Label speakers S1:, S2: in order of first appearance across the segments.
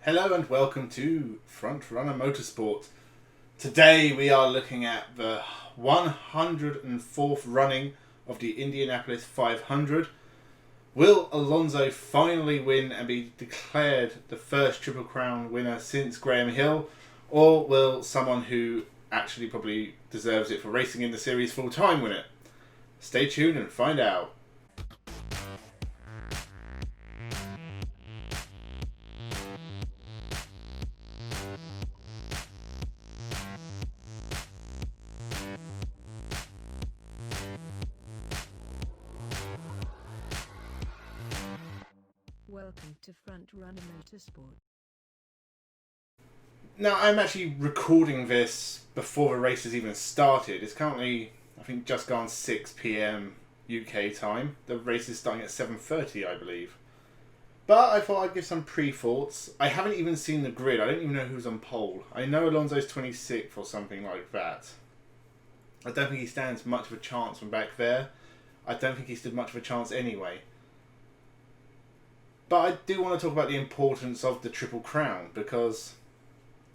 S1: Hello and welcome to Frontrunner Motorsport. Today we are looking at the 104th running of the Indianapolis 500. Will Alonso finally win and be declared the first Triple Crown winner since Graham Hill? Or will someone who actually probably deserves it for racing in the series full time win it? Stay tuned and find out.
S2: Welcome to Frontrunner Motorsport.
S1: Now, I'm actually recording this before the race has even started. It's currently, I think, just gone 6 PM UK time. The race is starting at 7:30, I believe. But I thought I'd give some pre-thoughts. I haven't even seen the grid. I don't even know who's on pole. I know Alonso's 26th or something like that. I don't think he stands much of a chance from back there. I don't think he stood much of a chance anyway. But I do want to talk about the importance of the Triple Crown because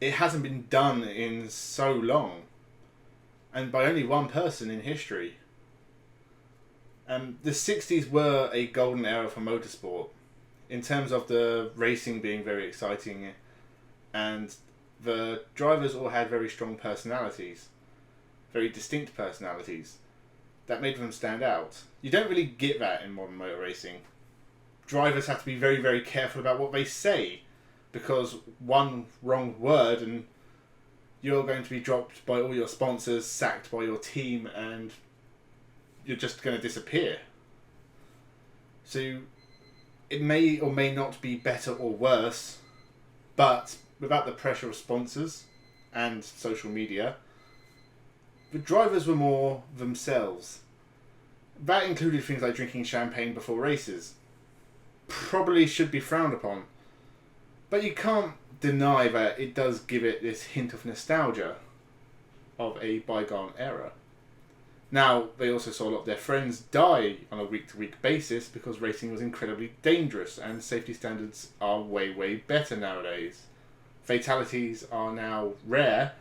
S1: it hasn't been done in so long and by only one person in history. The 60s were a golden era for motorsport in terms of the racing being very exciting, and the drivers all had very strong personalities, very distinct personalities that made them stand out. You don't really get that in modern motor racing. Drivers have to be very, very careful about what they say, because one wrong word and you're going to be dropped by all your sponsors, sacked by your team, and you're just going to disappear. So it may or may not be better or worse, but without the pressure of sponsors and social media, the drivers were more themselves. That included things like drinking champagne before races. Probably should be frowned upon. But you can't deny that it does give it this hint of nostalgia of a bygone era. Now, they also saw a lot of their friends die on a week-to-week basis because racing was incredibly dangerous and safety standards are way, way better nowadays. Fatalities are now rare,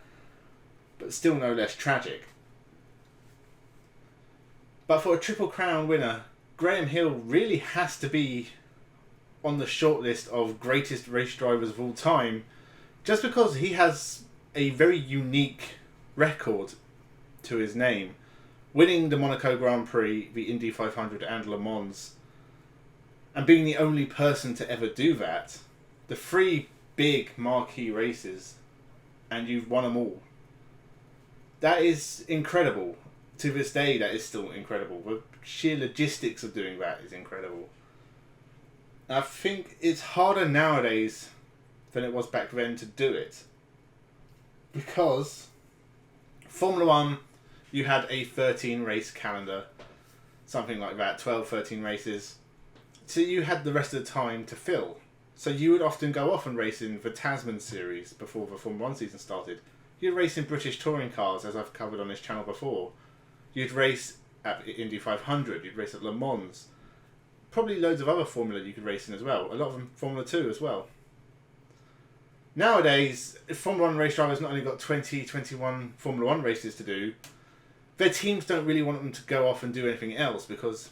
S1: but still no less tragic. But for a Triple Crown winner, Graham Hill really has to be on the shortlist of greatest race drivers of all time, just because he has a very unique record to his name, winning the Monaco Grand Prix, the Indy 500 and Le Mans, and being the only person to ever do that. The three big marquee races, and you've won them all. That is incredible. To this day, that is still incredible. The sheer logistics of doing that is incredible. I think it's harder nowadays than it was back then to do it. Because Formula 1, you had a 13 race calendar, something like that, 12, 13 races. So you had the rest of the time to fill. So you would often go off and race in the Tasman series before the Formula 1 season started. You'd race in British touring cars, as I've covered on this channel before. You'd race at Indy 500, you'd race at Le Mans. Probably loads of other Formula you could race in as well. A lot of them Formula 2 as well. Nowadays, Formula 1 race drivers not only got 20, 21 Formula 1 races to do, their teams don't really want them to go off and do anything else, because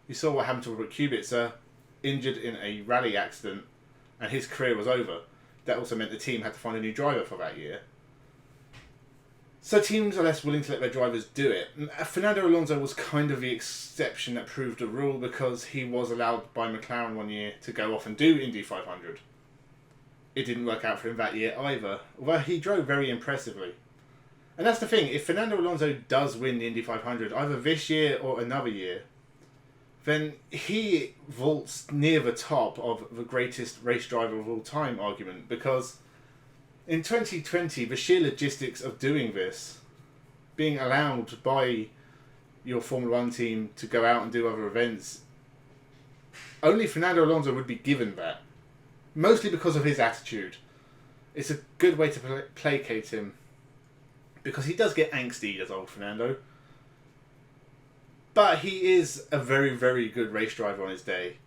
S1: you saw what happened to Robert Kubica, injured in a rally accident, and his career was over. That also meant the team had to find a new driver for that year. So teams are less willing to let their drivers do it. Fernando Alonso was kind of the exception that proved the rule, because he was allowed by McLaren one year to go off and do Indy 500. It didn't work out for him that year either, although he drove very impressively. And that's the thing, if Fernando Alonso does win the Indy 500, either this year or another year, then he vaults near the top of the greatest race driver of all time argument, because in 2020, the sheer logistics of doing this, being allowed by your Formula 1 team to go out and do other events, only Fernando Alonso would be given that. Mostly because of his attitude. It's a good way to placate him, because he does get angsty, as old Fernando. But he is a very, very good race driver on his day.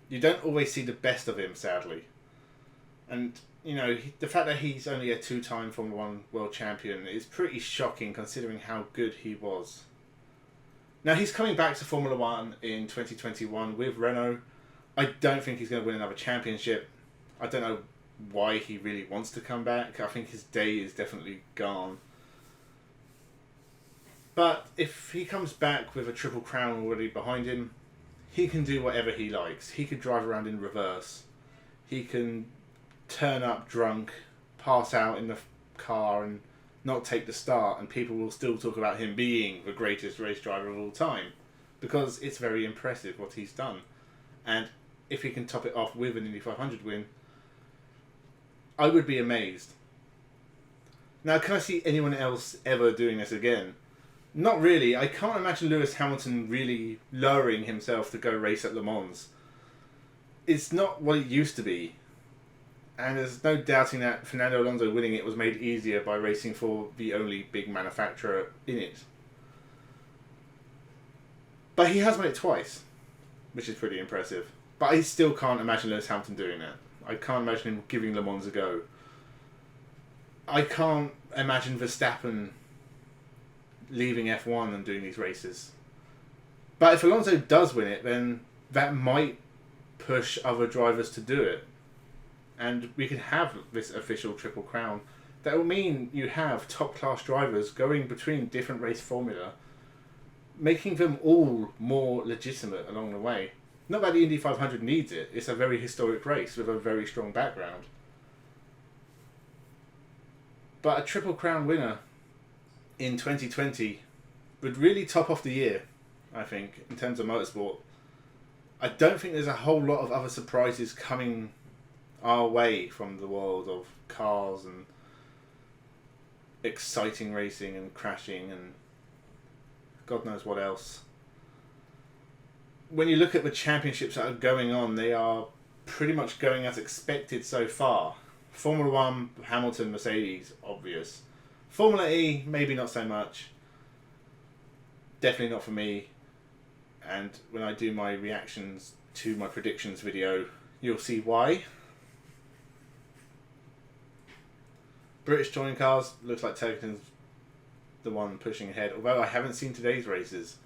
S1: You don't always see the best of him, sadly. And, you know, the fact that he's only a 2-time Formula 1 world champion is pretty shocking considering how good he was. Now, he's coming back to Formula 1 in 2021 with Renault. I don't think he's going to win another championship. I don't know why he really wants to come back. I think his day is definitely gone. But if he comes back with a Triple Crown already behind him, he can do whatever he likes. He could drive around in reverse. He can turn up drunk, pass out in the car and not take the start, and people will still talk about him being the greatest race driver of all time, because it's very impressive what he's done. And if he can top it off with an Indy 500 win, I would be amazed. Now, can I see anyone else ever doing this again? Not really. I can't imagine Lewis Hamilton really lowering himself to go race at Le Mans. It's not what it used to be. And there's no doubting that Fernando Alonso winning it was made easier by racing for the only big manufacturer in it. But he has won it twice, which is pretty impressive. But I still can't imagine Lewis Hamilton doing that. I can't imagine him giving Le Mans a go. I can't imagine Verstappen leaving F1 and doing these races. But if Alonso does win it, then that might push other drivers to do it. And we can have this official Triple Crown. That will mean you have top class drivers going between different race formula, making them all more legitimate along the way. Not that the Indy 500 needs it. It's a very historic race with a very strong background. But a Triple Crown winner in 2020 would really top off the year, I think, in terms of motorsport. I don't think there's a whole lot of other surprises coming our way from the world of cars and exciting racing and crashing and God knows what else. When you look at the championships that are going on, they are pretty much going as expected so far. Formula 1, Hamilton, Mercedes, obvious. Formula E, maybe not so much. Definitely not for me. And when I do my reactions to my predictions video, you'll see why. British touring cars, looks like Turkington's the one pushing ahead. Although I haven't seen today's races,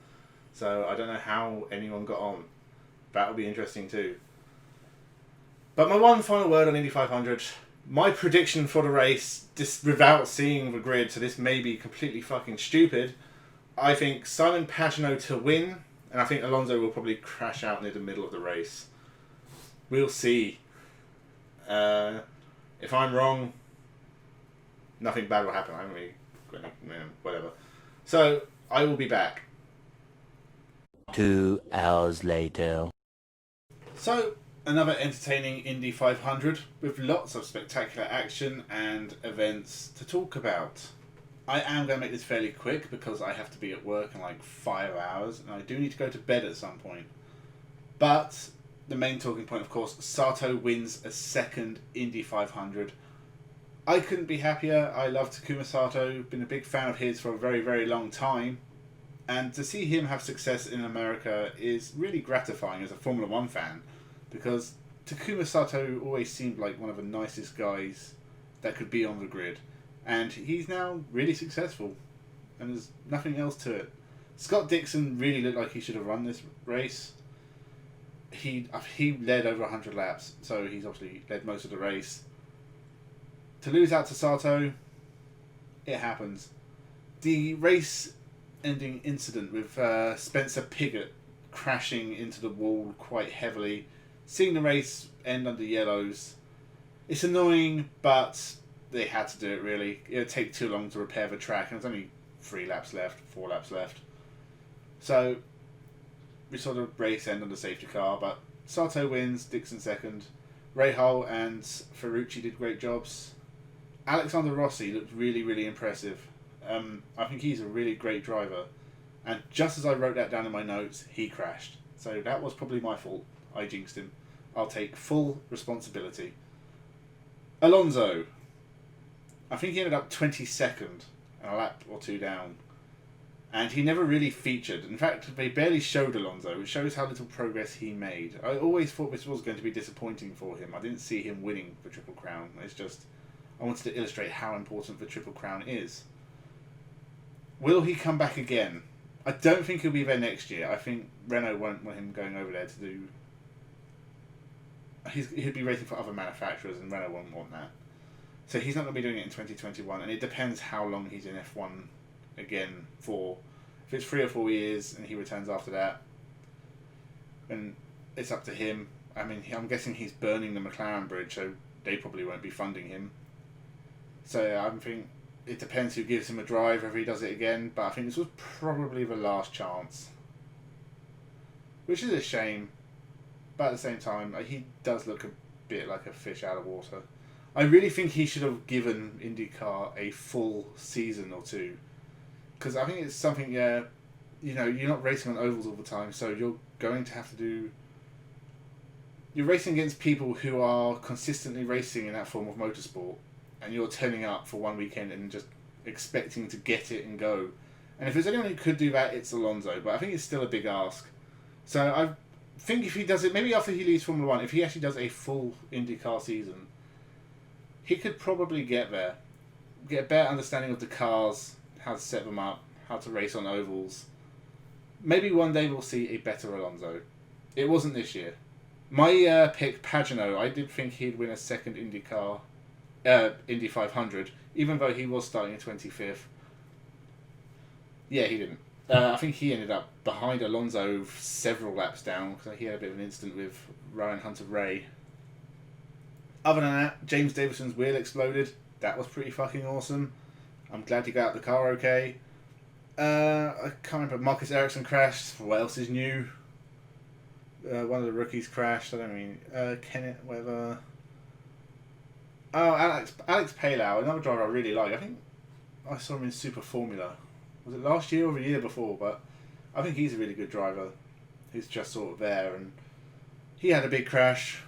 S1: so I don't know how anyone got on. That'll be interesting too. But my one final word on Indy 500. My prediction for the race, just without seeing the grid, so this may be completely fucking stupid. I think Simon Pagenaud to win, and I think Alonso will probably crash out near the middle of the race. We'll see. If I'm wrong, nothing bad will happen. I'm really, whatever. So I will be back.
S3: 2 hours later.
S1: So another entertaining Indy 500 with lots of spectacular action and events to talk about. I am going to make this fairly quick because I have to be at work in like 5 hours and I do need to go to bed at some point. But the main talking point, of course, Sato wins a second Indy 500. I couldn't be happier. I love Takuma Sato, been a big fan of his for a very, very long time. And to see him have success in America is really gratifying as a Formula 1 fan, because Takuma Sato always seemed like one of the nicest guys that could be on the grid. And he's now really successful, and there's nothing else to it. Scott Dixon really looked like he should have run this race. He led over 100 laps, so he's obviously led most of the race. To lose out to Sato, it happens. The race-ending incident with Spencer Pigot crashing into the wall quite heavily, seeing the race end under yellows, it's annoying, but they had to do it really. It would take too long to repair the track, and there's only 4 laps left. So we saw the race end on the safety car, but Sato wins, Dixon second. Rahal and Ferrucci did great jobs. Alexander Rossi looked really, really impressive. I think he's a really great driver. And just as I wrote that down in my notes, he crashed. So that was probably my fault. I jinxed him. I'll take full responsibility. Alonso. I think he ended up 22nd and a lap or two down. And he never really featured. In fact, they barely showed Alonso, which shows how little progress he made. I always thought this was going to be disappointing for him. I didn't see him winning the Triple Crown. It's just, I wanted to illustrate how important the Triple Crown is. Will he come back again? I don't think he'll be there next year. I think Renault won't want him going over there to do... He'd be racing for other manufacturers, and Renault won't want that. So he's not going to be doing it in 2021, and it depends how long he's in F1 again for. If it's 3 or 4 years and he returns after that, then it's up to him. I mean, I'm guessing he's burning the McLaren bridge, so they probably won't be funding him. So I think it depends who gives him a drive, whether he does it again, but I think this was probably the last chance. Which is a shame, but at the same time, he does look a bit like a fish out of water. I really think he should have given Indycar a full season or two. Because I think it's something, you're not racing on ovals all the time, so you're going to have to do... You're racing against people who are consistently racing in that form of motorsport, and you're turning up for one weekend and just expecting to get it and go. And if there's anyone who could do that, it's Alonso, but I think it's still a big ask. So I think if he does it, maybe after he leaves Formula 1, if he actually does a full IndyCar season, he could probably get there. Get a better understanding of the cars, how to set them up, how to race on ovals. Maybe one day we'll see a better Alonso. It wasn't this year. My pick, Pagano, I did think he'd win a second IndyCar, Indy 500, even though he was starting in 25th. Yeah, he didn't. I think he ended up behind Alonso several laps down, because he had a bit of an incident with Ryan Hunter-Ray. Other than that, James Davison's wheel exploded. That was pretty fucking awesome. I'm glad he got out the car okay. I can't remember. Marcus Erickson crashed. What else is new? One of the rookies crashed. I don't mean Kenneth, whatever. Oh, Alex Palau, another driver I really like. I think I saw him in Super Formula. Was it last year or the year before? But I think he's a really good driver. He's just sort of there, and he had a big crash.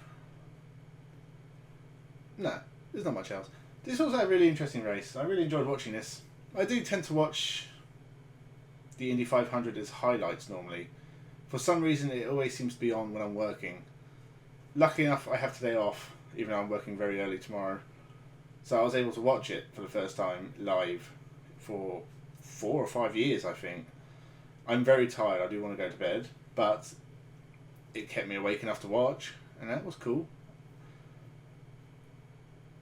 S1: No, there's not much else. This was a really interesting race. I really enjoyed watching this. I do tend to watch the Indy 500 as highlights normally. For some reason, it always seems to be on when I'm working. Luckily enough, I have today off, even though I'm working very early tomorrow. So I was able to watch it for the first time live for 4 or 5 years, I think. I'm very tired. I do want to go to bed, but it kept me awake enough to watch, and that was cool.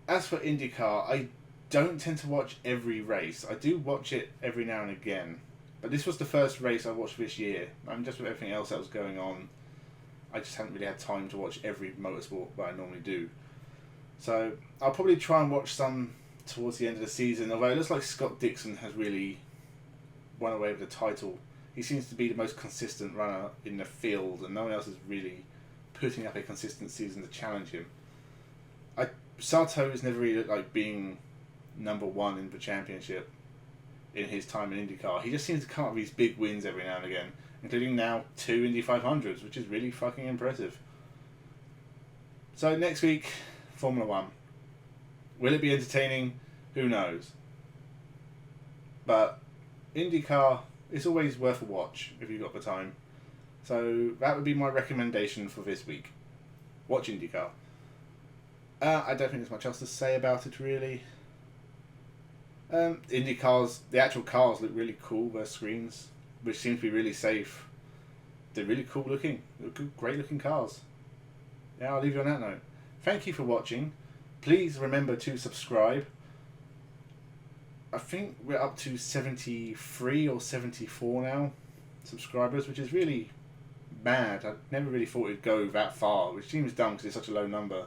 S1: As for IndyCar, I don't tend to watch every race. I do watch it every now and again. But this was the first race I watched this year. Just with everything else that was going on, I just haven't really had time to watch every motorsport that I normally do. So I'll probably try and watch some towards the end of the season, although it looks like Scott Dixon has really won away with the title. He seems to be the most consistent runner in the field, and no one else is really putting up a consistent season to challenge him. Sato has never really looked like being number one in the championship in his time in IndyCar. He just seems to come up with these big wins every now and again, including now 2 Indy 500s, which is really fucking impressive. So next week, Formula 1. Will it be entertaining? Who knows? But IndyCar is always worth a watch if you've got the time. So that would be my recommendation for this week. Watch IndyCar. I don't think there's much else to say about it, really. IndyCars, the actual cars look really cool, their screens, which seem to be really safe. They're really cool looking. They're good, great looking cars. Yeah, I'll leave you on that note. Thank you for watching. Please remember to subscribe. I think we're up to 73 or 74 now subscribers, which is really mad. I never really thought it'd go that far, which seems dumb because it's such a low number.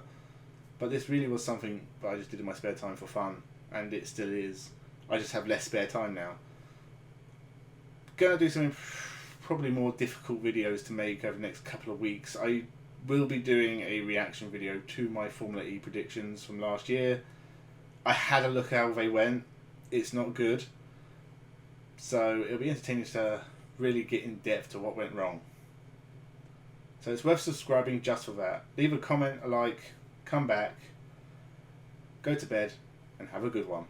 S1: But this really was something that I just did in my spare time for fun, and it still is. I just have less spare time now. Gonna do some probably more difficult videos to make over the next couple of weeks. I will be doing a reaction video to my Formula E predictions from last year. I had a look how they went. It's not good. So it'll be entertaining to really get in depth to what went wrong. So it's worth subscribing just for that. Leave a comment, a like, come back, go to bed, and have a good one.